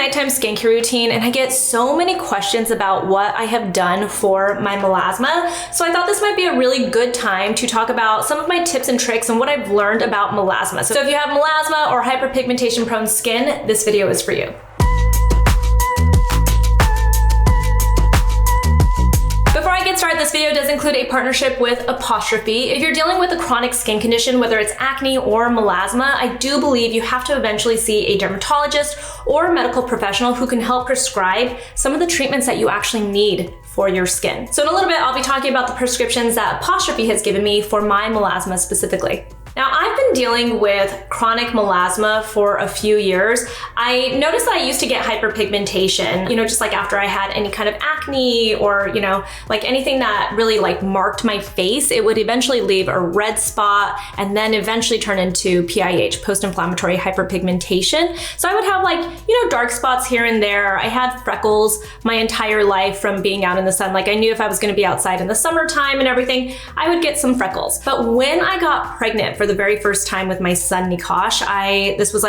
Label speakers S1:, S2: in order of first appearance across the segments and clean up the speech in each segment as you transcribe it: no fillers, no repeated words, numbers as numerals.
S1: nighttime skincare routine and I get so many questions about what I have done for my melasma. So I thought this might be a really good time to talk about some of my tips and tricks and what I've learned about melasma. So if you have melasma or hyperpigmentation prone skin, this video is for you. Before I get started, this video does include a partnership with Apostrophe. If you're dealing with a chronic skin condition, whether it's acne or melasma, I do believe you have to eventually see a dermatologist or a medical professional who can help prescribe some of the treatments that you actually need for your skin. So in a little bit, I'll be talking about the prescriptions that Apostrophe has given me for my melasma specifically. Now, I've been dealing with chronic melasma for a few years. I noticed that I used to get hyperpigmentation, just like after I had any kind of acne or, like anything that really like marked my face, it would eventually leave a red spot and then eventually turn into PIH, post-inflammatory hyperpigmentation. So I would have dark spots here and there. I had freckles my entire life from being out in the sun. Like I knew if I was gonna be outside in the summertime and everything, I would get some freckles. But when I got pregnant for the very first time with my son, Nikosh, this was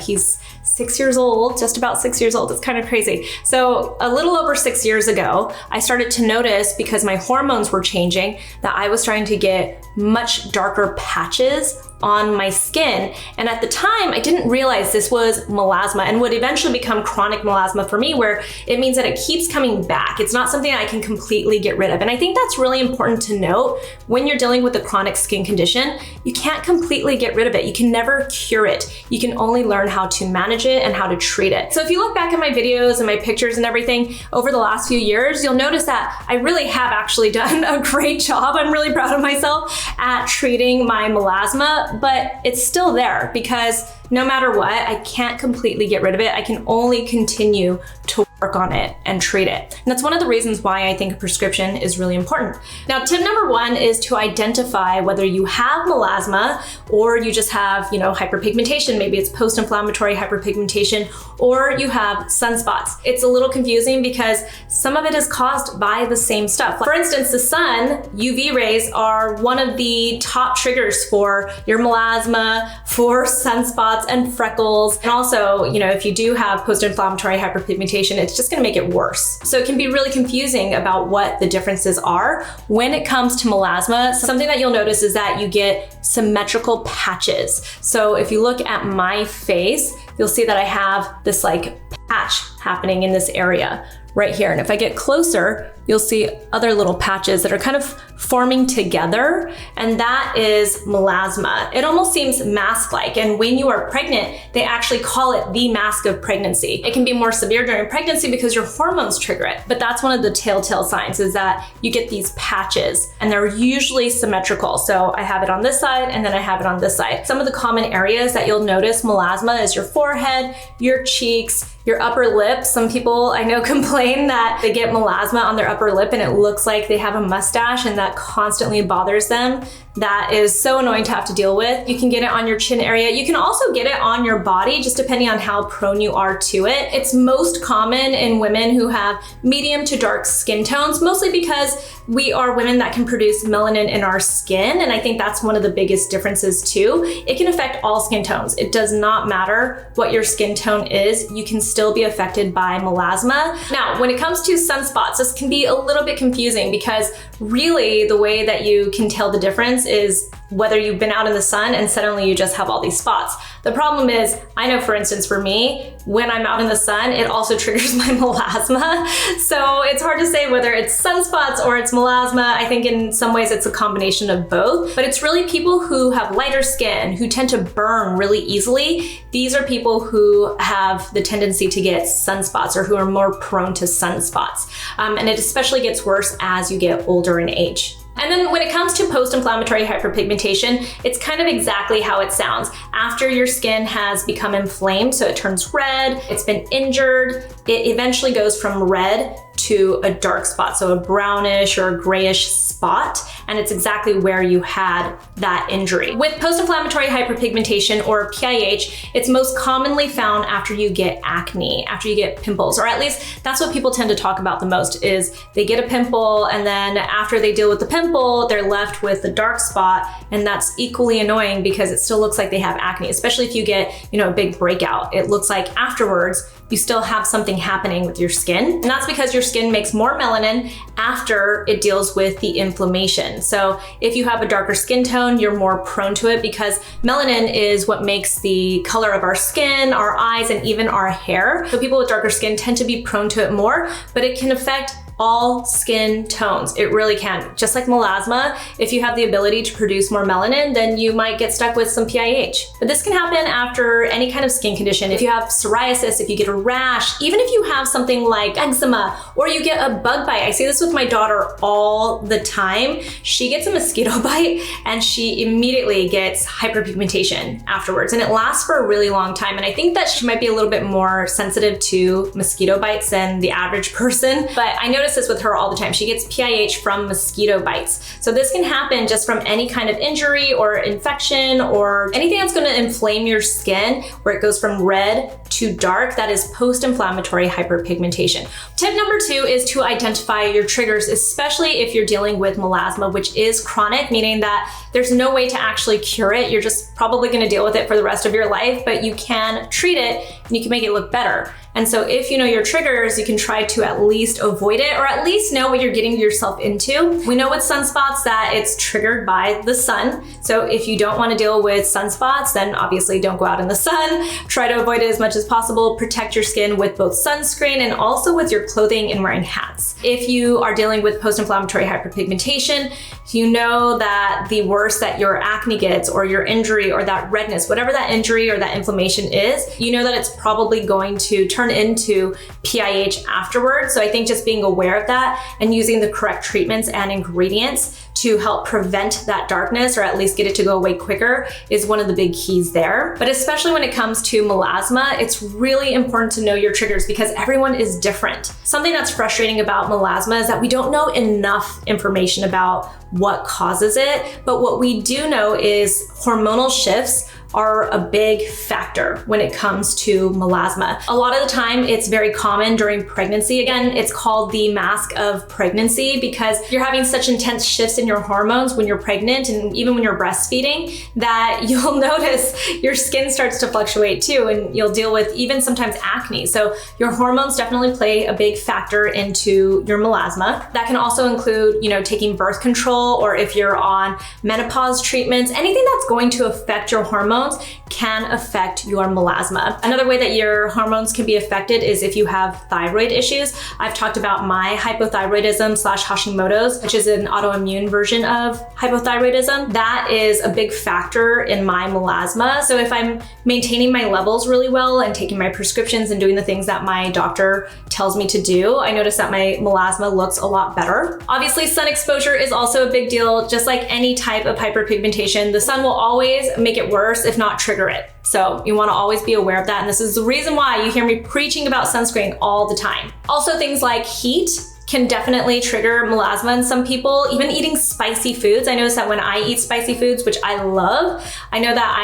S1: he's 6 years old, just about 6 years old. It's kind of crazy. So a little over 6 years ago, I started to notice, because my hormones were changing, that I was starting to get much darker patches on my skin. And at the time, I didn't realize this was melasma and would eventually become chronic melasma for me, where it means that it keeps coming back. It's not something I can completely get rid of. And I think that's really important to note. When you're dealing with a chronic skin condition, you can't completely get rid of it. You can never cure it. You can only learn how to manage it and how to treat it. So if you look back at my videos and my pictures and everything over the last few years, you'll notice that I really have actually done a great job. I'm really proud of myself at treating my melasma. But it's still there because no matter what, I can't completely get rid of it. I can only continue to work on it and treat it. And that's one of the reasons why I think a prescription is really important. Now, tip number one is to identify whether you have melasma or you just have, hyperpigmentation. Maybe it's post-inflammatory hyperpigmentation, or you have sunspots. It's a little confusing because some of it is caused by the same stuff. For instance, the sun, UV rays are one of the top triggers for your melasma, for sunspots and freckles. And also, if you do have post-inflammatory hyperpigmentation, it's just gonna make it worse. So it can be really confusing about what the differences are when it comes to melasma. Something that you'll notice is that you get symmetrical patches. So if you look at my face, you'll see that I have this patch happening in this area right here. And if I get closer, you'll see other little patches that are kind of forming together, and that is melasma. It almost seems mask-like, and when you are pregnant, they actually call it the mask of pregnancy. It can be more severe during pregnancy because your hormones trigger it, but that's one of the telltale signs, is that you get these patches, and they're usually symmetrical. So I have it on this side, and then I have it on this side. Some of the common areas that you'll notice melasma is your forehead, your cheeks, your upper lip. Some people I know complain that they get melasma on their upper lip and it looks like they have a mustache, and that constantly bothers them. That is so annoying to have to deal with. You can get it on your chin area. You can also get it on your body, just depending on how prone you are to it. It's most common in women who have medium to dark skin tones, mostly because we are women that can produce melanin in our skin. And I think that's one of the biggest differences too. It can affect all skin tones. It does not matter what your skin tone is. You can still be affected by melasma. Now, when it comes to sunspots, this can be a little bit confusing because really the way that you can tell the difference is whether you've been out in the sun and suddenly you just have all these spots. The problem is, I know for instance for me, when I'm out in the sun, it also triggers my melasma. So it's hard to say whether it's sunspots or it's melasma. I think in some ways it's a combination of both, but it's really people who have lighter skin, who tend to burn really easily. These are people who have the tendency to get sunspots or who are more prone to sunspots. And it especially gets worse as you get older in age. And then when it comes to post-inflammatory hyperpigmentation, it's kind of exactly how it sounds. After your skin has become inflamed, so it turns red, it's been injured, it eventually goes from red to a dark spot, so a brownish or a grayish spot, and it's exactly where you had that injury. With post-inflammatory hyperpigmentation, or PIH, it's most commonly found after you get acne, after you get pimples, or at least that's what people tend to talk about the most, is they get a pimple and then after they deal with the pimple, they're left with a dark spot, and that's equally annoying because it still looks like they have acne, especially if you get, a big breakout. It looks like afterwards, you still have something happening with your skin. And that's because your skin makes more melanin after it deals with the inflammation. So if you have a darker skin tone, you're more prone to it because melanin is what makes the color of our skin, our eyes, and even our hair. So people with darker skin tend to be prone to it more, but it can affect all skin tones. It really can. Just like melasma, if you have the ability to produce more melanin, then you might get stuck with some PIH. But this can happen after any kind of skin condition. If you have psoriasis, if you get a rash, even if you have something like eczema, or you get a bug bite. I see this with my daughter all the time. She gets a mosquito bite and she immediately gets hyperpigmentation afterwards. And it lasts for a really long time. And I think that she might be a little bit more sensitive to mosquito bites than the average person. But I notice this with her all the time. She gets PIH from mosquito bites. So this can happen just from any kind of injury or infection or anything that's going to inflame your skin where it goes from red to dark. That is post-inflammatory hyperpigmentation. Tip number 2 is to identify your triggers, especially if you're dealing with melasma, which is chronic, meaning that there's no way to actually cure it. You're just probably going to deal with it for the rest of your life, but you can treat it and you can make it look better. And so if you know your triggers, you can try to at least avoid it or at least know what you're getting yourself into. We know with sunspots that it's triggered by the sun. So if you don't want to deal with sunspots, then obviously don't go out in the sun. Try to avoid it as much as possible. Protect your skin with both sunscreen and also with your clothing and wearing hats. If you are dealing with post-inflammatory hyperpigmentation, you know that the worse that your acne gets or your injury or that redness, whatever that injury or that inflammation is, you know that it's probably going to turn into PIH afterwards. So I think just being aware of that and using the correct treatments and ingredients to help prevent that darkness or at least get it to go away quicker is one of the big keys there. But especially when it comes to melasma, it's really important to know your triggers because everyone is different. Something that's frustrating about melasma is that we don't know enough information about what causes it, but what we do know is hormonal shifts are a big factor when it comes to melasma. A lot of the time, it's very common during pregnancy. Again, it's called the mask of pregnancy because you're having such intense shifts in your hormones when you're pregnant and even when you're breastfeeding that you'll notice your skin starts to fluctuate too, and you'll deal with even sometimes acne. So your hormones definitely play a big factor into your melasma. That can also include, taking birth control, or if you're on menopause treatments, anything that's going to affect your hormones can affect your melasma. Another way that your hormones can be affected is if you have thyroid issues. I've talked about my hypothyroidism / Hashimoto's, which is an autoimmune version of hypothyroidism. That is a big factor in my melasma. So if I'm maintaining my levels really well and taking my prescriptions and doing the things that my doctor tells me to do, I notice that my melasma looks a lot better. Obviously, sun exposure is also a big deal. Just like any type of hyperpigmentation, the sun will always make it worse, if not trigger it. So you want to always be aware of that. And this is the reason why you hear me preaching about sunscreen all the time. Also, things like heat can definitely trigger melasma in some people. Even eating spicy foods. I notice that when I eat spicy foods, which I love, I know that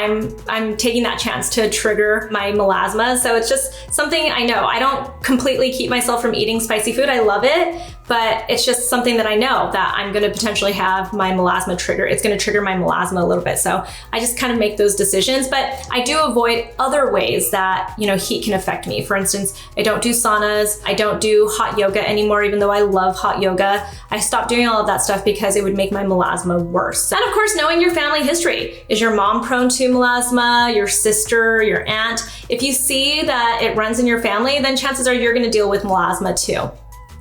S1: I'm taking that chance to trigger my melasma. So it's just something I know. I don't completely keep myself from eating spicy food. I love it, but it's just something that I know that I'm gonna potentially have my melasma trigger. It's gonna trigger my melasma a little bit. So I just kind of make those decisions, but I do avoid other ways that, heat can affect me. For instance, I don't do saunas. I don't do hot yoga anymore, even though I love hot yoga. I stopped doing all of that stuff because it would make my melasma worse. And of course, knowing your family history. Is your mom prone to melasma, your sister, your aunt? If you see that it runs in your family, then chances are you're gonna deal with melasma too.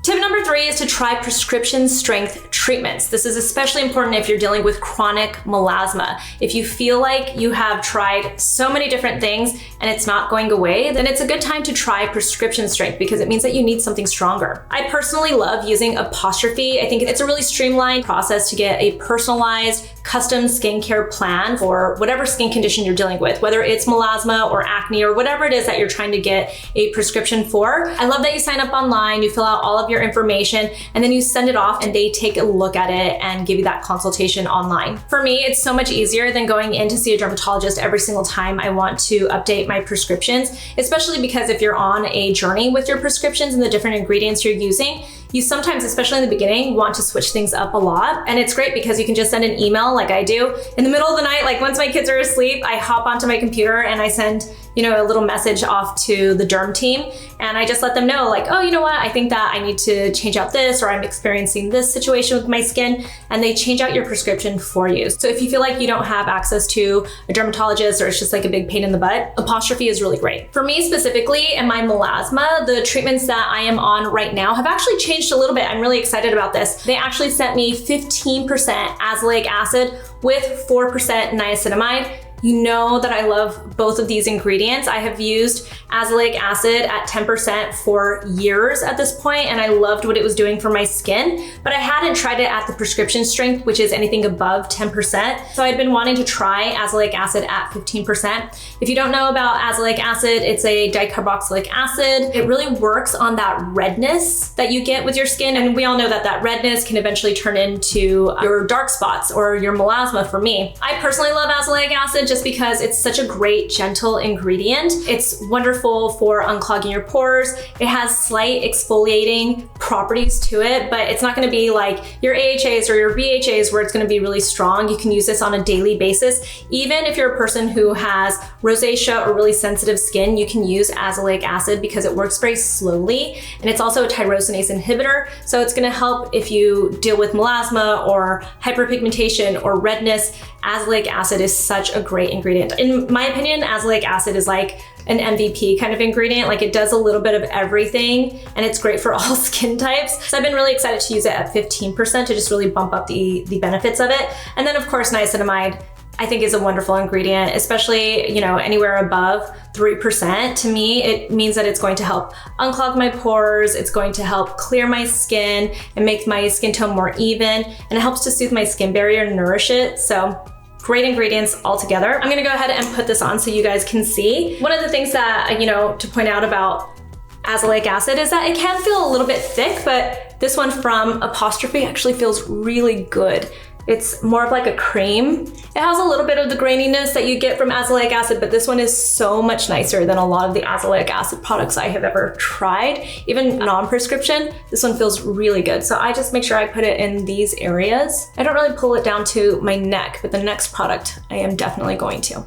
S1: Tip number 3 is to try prescription strength treatments. This is especially important if you're dealing with chronic melasma. If you feel like you have tried so many different things and it's not going away, then it's a good time to try prescription strength because it means that you need something stronger. I personally love using Apostrophe. I think it's a really streamlined process to get a personalized custom skincare plan for whatever skin condition you're dealing with, whether it's melasma or acne or whatever it is that you're trying to get a prescription for. I love that you sign up online, you fill out all of your information, and then you send it off and they take a look at it and give you that consultation online. For me, it's so much easier than going in to see a dermatologist every single time I want to update my prescriptions, especially because if you're on a journey with your prescriptions and the different ingredients you're using, you sometimes, especially in the beginning, want to switch things up a lot. And it's great because you can just send an email like I do in the middle of the night. Like once my kids are asleep, I hop onto my computer and I send, a little message off to the derm team. And I just let them know like, oh, you know what? I think that I need to change out this, or I'm experiencing this situation with my skin. And they change out your prescription for you. So if you feel like you don't have access to a dermatologist or it's just like a big pain in the butt, Apostrophe is really great. For me specifically and my melasma, the treatments that I am on right now have actually changed a little bit. I'm really excited about this. They actually sent me 15% azelaic acid with 4% niacinamide. You know that I love both of these ingredients. I have used azelaic acid at 10% for years at this point, and I loved what it was doing for my skin, but I hadn't tried it at the prescription strength, which is anything above 10%. So I'd been wanting to try azelaic acid at 15%. If you don't know about azelaic acid, it's a dicarboxylic acid. It really works on that redness that you get with your skin, and we all know that that redness can eventually turn into your dark spots or your melasma for me. I personally love azelaic acid just because it's such a great gentle ingredient. It's wonderful for unclogging your pores. It has slight exfoliating properties to it, but it's not gonna be like your AHAs or your BHAs where it's gonna be really strong. You can use this on a daily basis. Even if you're a person who has rosacea or really sensitive skin, you can use azelaic acid because it works very slowly, and it's also a tyrosinase inhibitor. So it's gonna help if you deal with melasma or hyperpigmentation or redness. Azelaic acid is such a great ingredient. In my opinion, azelaic acid is like an MVP kind of ingredient. Like it does a little bit of everything and it's great for all skin types. So I've been really excited to use it at 15% to just really bump up the benefits of it. And then of course, niacinamide, I think is a wonderful ingredient, especially, anywhere above 3%. To me, it means that it's going to help unclog my pores. It's going to help clear my skin and make my skin tone more even. And it helps to soothe my skin barrier and nourish it. So great ingredients all together. I'm gonna go ahead and put this on so you guys can see. One of the things that, to point out about azelaic acid is that it can feel a little bit thick, but this one from Apostrophe actually feels really good. It's more of like a cream. It has a little bit of the graininess that you get from azelaic acid, but this one is so much nicer than a lot of the azelaic acid products I have ever tried. Even non-prescription, this one feels really good. So I just make sure I put it in these areas. I don't really pull it down to my neck, but the next product I am definitely going to.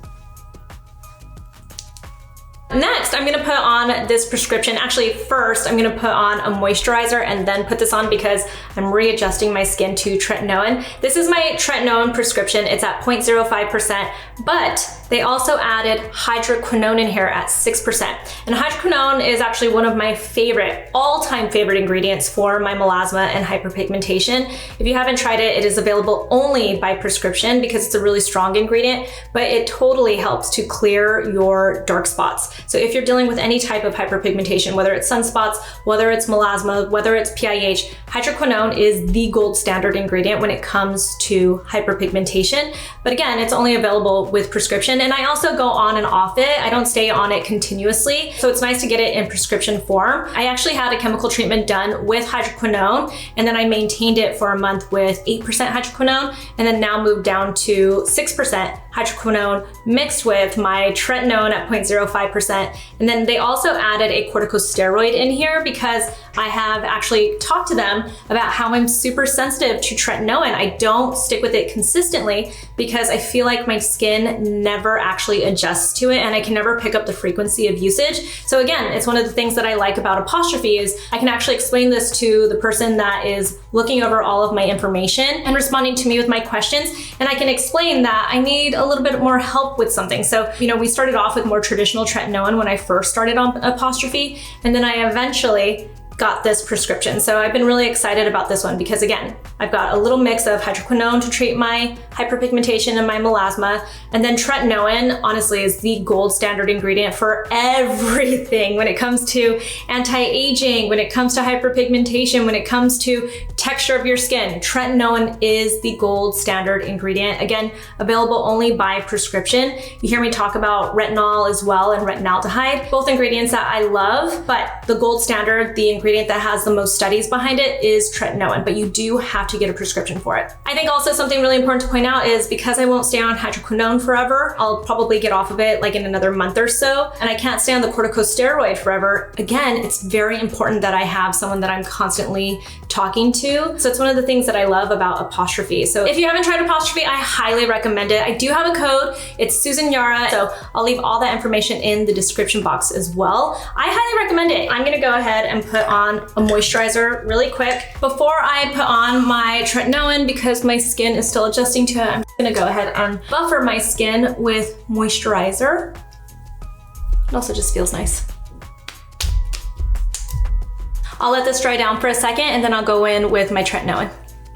S1: Next, I'm gonna put on this prescription. Actually, first, I'm gonna put on a moisturizer and then put this on because I'm readjusting my skin to tretinoin. This is my tretinoin prescription. It's at 0.05%, but they also added hydroquinone in here at 6%. And hydroquinone is actually one of my favorite, all-time favorite ingredients for my melasma and hyperpigmentation. If you haven't tried it, it is available only by prescription because it's a really strong ingredient, but it totally helps to clear your dark spots. So if you're dealing with any type of hyperpigmentation, whether it's sunspots, whether it's melasma, whether it's PIH, hydroquinone is the gold standard ingredient when it comes to hyperpigmentation. But again, it's only available with prescription. And I also go on and off it. I don't stay on it continuously. So it's nice to get it in prescription form. I actually had a chemical treatment done with hydroquinone, and then I maintained it for a month with 8% hydroquinone, and then now moved down to 6% hydroquinone mixed with my tretinoin at 0.05%. And then they also added a corticosteroid in here because I have actually talked to them about how I'm super sensitive to tretinoin. I don't stick with it consistently because I feel like my skin never actually adjusts to it and I can never pick up the frequency of usage. So again, it's one of the things that I like about Apostrophe is I can actually explain this to the person that is looking over all of my information and responding to me with my questions. And I can explain that I need a little bit more help with something. So, we started off with more traditional tretinoin when I first started on Apostrophe, and then I eventually got this prescription. So I've been really excited about this one because again, I've got a little mix of hydroquinone to treat my hyperpigmentation and my melasma. And then tretinoin honestly is the gold standard ingredient for everything when it comes to anti-aging, when it comes to hyperpigmentation, when it comes to texture of your skin, tretinoin is the gold standard ingredient. Again, available only by prescription. You hear me talk about retinol as well and retinaldehyde, both ingredients that I love, but the gold standard, the ingredient that has the most studies behind it, is tretinoin, but you do have to get a prescription for it. I think also something really important to point out is because I won't stay on hydroquinone forever, I'll probably get off of it like in another month or so, and I can't stay on the corticosteroid forever. Again, it's very important that I have someone that I'm constantly talking to. So it's one of the things that I love about Apostrophe. So if you haven't tried Apostrophe, I highly recommend it. I do have a code, it's Susan Yara, so I'll leave all that information in the description box as well. I highly recommend it. I'm gonna go ahead and put on a moisturizer really quick. Before I put on my tretinoin, because my skin is still adjusting to it, I'm gonna go ahead and buffer my skin with moisturizer. It also just feels nice. I'll let this dry down for a second and then I'll go in with my tretinoin.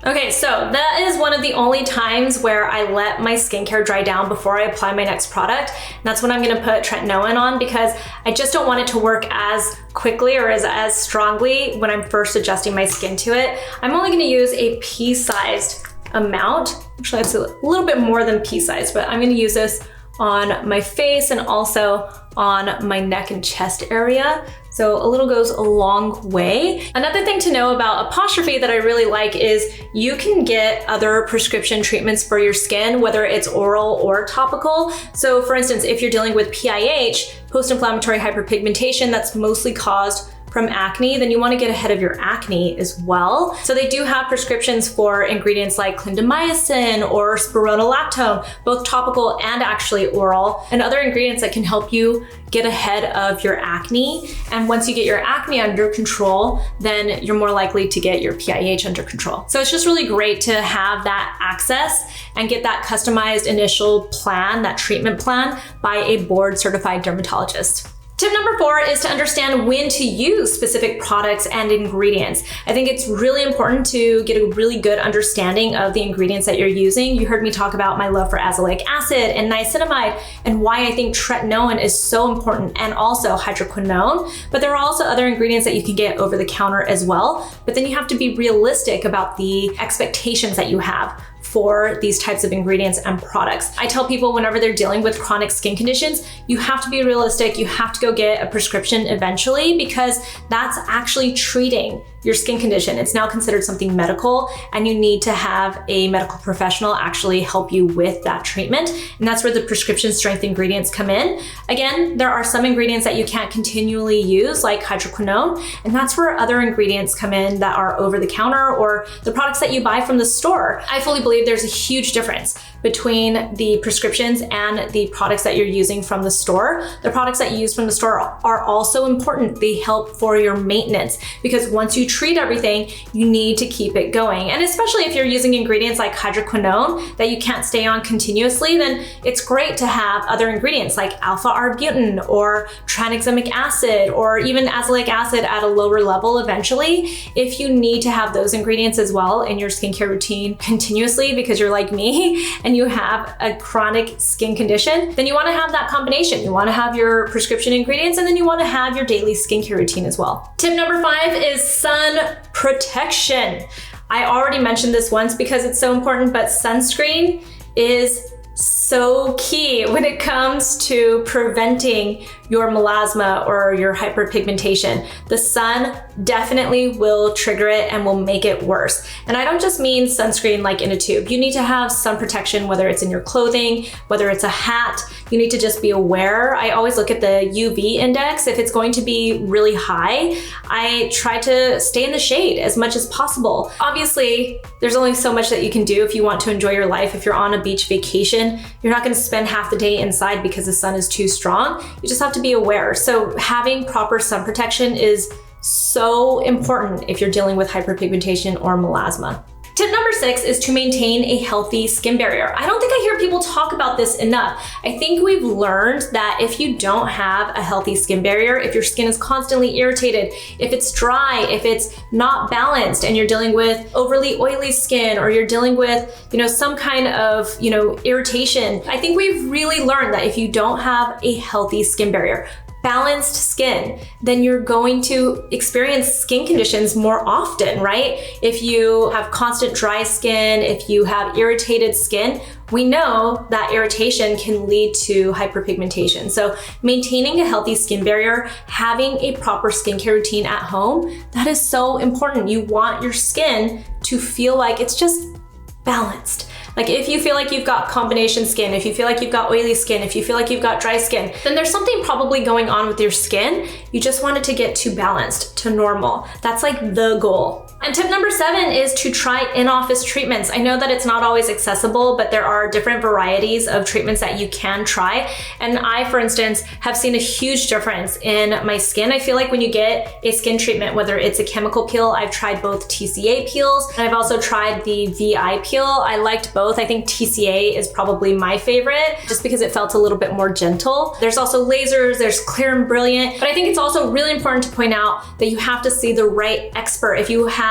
S1: Okay, so that is one of the only times where I let my skincare dry down before I apply my next product. And that's when I'm gonna put tretinoin on, because I just don't want it to work as quickly or as strongly when I'm first adjusting my skin to it. I'm only gonna use a pea-sized amount. Actually, it's a little bit more than pea-sized, but I'm gonna use this on my face and also on my neck and chest area. So a little goes a long way. Another thing to know about Apostrophe that I really like is you can get other prescription treatments for your skin, whether it's oral or topical. So for instance, if you're dealing with PIH, post-inflammatory hyperpigmentation, that's mostly caused from acne, then you want to get ahead of your acne as well. So they do have prescriptions for ingredients like clindamycin or spironolactone, both topical and actually oral, and other ingredients that can help you get ahead of your acne. And once you get your acne under control, then you're more likely to get your PIH under control. So it's just really great to have that access and get that customized initial plan, that treatment plan, by a board certified dermatologist. Tip number 4 is to understand when to use specific products and ingredients. I think it's really important to get a really good understanding of the ingredients that you're using. You heard me talk about my love for azelaic acid and niacinamide and why I think tretinoin is so important, and also hydroquinone. But there are also other ingredients that you can get over the counter as well. But then you have to be realistic about the expectations that you have for these types of ingredients and products. I tell people whenever they're dealing with chronic skin conditions, you have to be realistic. You have to go get a prescription eventually, because that's actually treating your skin condition. It's now considered something medical, and you need to have a medical professional actually help you with that treatment. And that's where the prescription strength ingredients come in. Again, there are some ingredients that you can't continually use, like hydroquinone, and that's where other ingredients come in that are over the counter or the products that you buy from the store. I fully believe there's a huge difference between the prescriptions and the products that you're using from the store. The products that you use from the store are also important. They help for your maintenance, because once you treat everything, you need to keep it going. And especially if you're using ingredients like hydroquinone that you can't stay on continuously, then it's great to have other ingredients like alpha-arbutin or tranexamic acid, or even azelaic acid at a lower level eventually. If you need to have those ingredients as well in your skincare routine continuously because you're like me and you have a chronic skin condition, then you want to have that combination. You want to have your prescription ingredients, and then you want to have your daily skincare routine as well. Tip number 5 is sun protection. I already mentioned this once because it's so important, but sunscreen is so key when it comes to preventing your melasma or your hyperpigmentation. The sun definitely will trigger it and will make it worse. And I don't just mean sunscreen like in a tube. You need to have sun protection, whether it's in your clothing, whether it's a hat. You need to just be aware. I always look at the UV index. If it's going to be really high, I try to stay in the shade as much as possible. Obviously, there's only so much that you can do if you want to enjoy your life. If you're on a beach vacation, you're not going to spend half the day inside because the sun is too strong. You just have to be aware. So having proper sun protection is so important if you're dealing with hyperpigmentation or melasma. Tip number 6 is to maintain a healthy skin barrier. I don't think I hear people talk about this enough. I think we've learned that if you don't have a healthy skin barrier, if your skin is constantly irritated, if it's dry, if it's not balanced, and you're dealing with overly oily skin, or you're dealing with, some kind of, irritation, I think we've really learned that if you don't have a healthy skin barrier, balanced skin, then you're going to experience skin conditions more often, right? If you have constant dry skin, if you have irritated skin, we know that irritation can lead to hyperpigmentation. So maintaining a healthy skin barrier, having a proper skincare routine at home, that is so important. You want your skin to feel like it's just balanced. Like if you feel like you've got combination skin, if you feel like you've got oily skin, if you feel like you've got dry skin, then there's something probably going on with your skin. You just want it to get to balanced, to normal. That's like the goal. And tip number 7 is to try in-office treatments. I know that it's not always accessible, but there are different varieties of treatments that you can try. And I, for instance, have seen a huge difference in my skin. I feel like when you get a skin treatment, whether it's a chemical peel, I've tried both TCA peels, and I've also tried the VI peel. I liked both. I think TCA is probably my favorite, just because it felt a little bit more gentle. There's also lasers, there's Clear and Brilliant, but I think it's also really important to point out that you have to see the right expert. If you have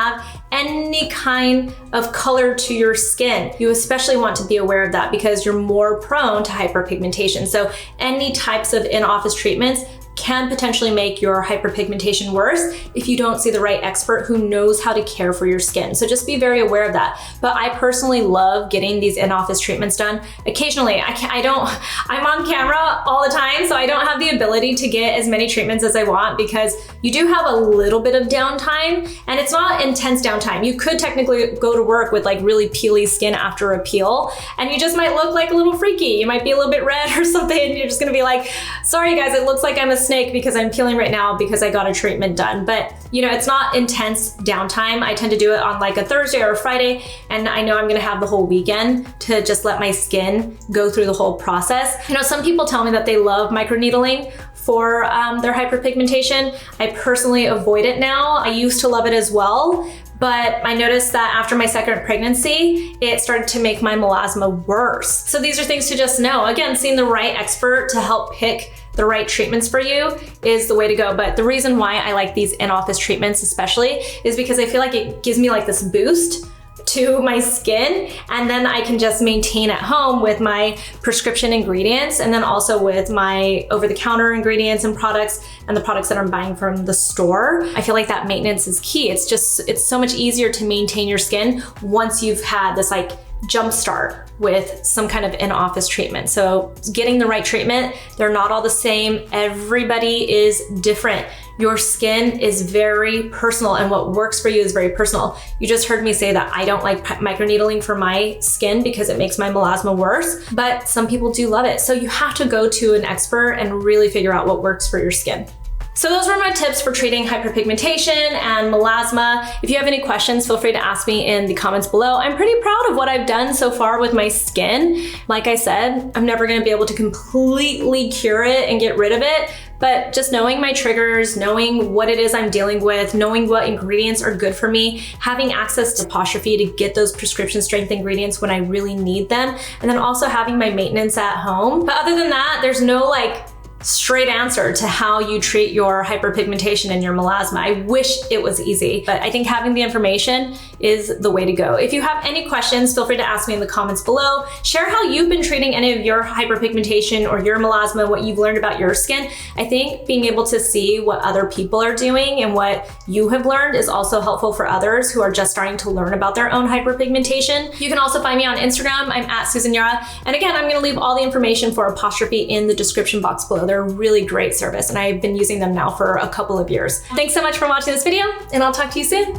S1: any kind of color to your skin, you especially want to be aware of that because you're more prone to hyperpigmentation. So any types of in-office treatments can potentially make your hyperpigmentation worse if you don't see the right expert who knows how to care for your skin. So just be very aware of that. But I personally love getting these in-office treatments done. Occasionally, I'm on camera all the time, so I don't have the ability to get as many treatments as I want because you do have a little bit of downtime and it's not intense downtime. You could technically go to work with like really peely skin after a peel and you just might look like a little freaky. You might be a little bit red or something and you're just gonna be like, sorry guys, it looks like I'm a snake because I'm peeling right now because I got a treatment done. But you know, it's not intense downtime. I tend to do it on like a Thursday or a Friday, and I know I'm gonna have the whole weekend to just let my skin go through the whole process. You know, some people tell me that they love microneedling for their hyperpigmentation. I personally avoid it now. I used to love it as well, but I noticed that after my second pregnancy, it started to make my melasma worse. So these are things to just know. Again, seeing the right expert to help pick the right treatments for you is the way to go. But the reason why I like these in-office treatments especially is because I feel like it gives me like this boost to my skin, and then I can just maintain at home with my prescription ingredients and then also with my over-the-counter ingredients and products and the products that I'm buying from the store. I feel like that maintenance is key. It's so much easier to maintain your skin once you've had this like jump start with some kind of in-office treatment. So getting the right treatment, they're not all the same. Everybody is different. Your skin is very personal and what works for you is very personal. You just heard me say that I don't like microneedling for my skin because it makes my melasma worse, but some people do love it. So you have to go to an expert and really figure out what works for your skin. So those were my tips for treating hyperpigmentation and melasma. If you have any questions, feel free to ask me in the comments below. I'm pretty proud of what I've done so far with my skin. Like I said, I'm never gonna be able to completely cure it and get rid of it, but just knowing my triggers, knowing what it is I'm dealing with, knowing what ingredients are good for me, having access to Apostrophe to get those prescription strength ingredients when I really need them, and then also having my maintenance at home. But other than that, there's no like straight answer to how you treat your hyperpigmentation and your melasma. I wish it was easy, but I think having the information is the way to go. If you have any questions, feel free to ask me in the comments below. Share how you've been treating any of your hyperpigmentation or your melasma, what you've learned about your skin. I think being able to see what other people are doing and what you have learned is also helpful for others who are just starting to learn about their own hyperpigmentation. You can also find me on Instagram. I'm at Susan Yara. And again, I'm gonna leave all the information for Apostrophe in the description box below. They're a really great service and I've been using them now for a couple of years. Thanks so much for watching this video and I'll talk to you soon.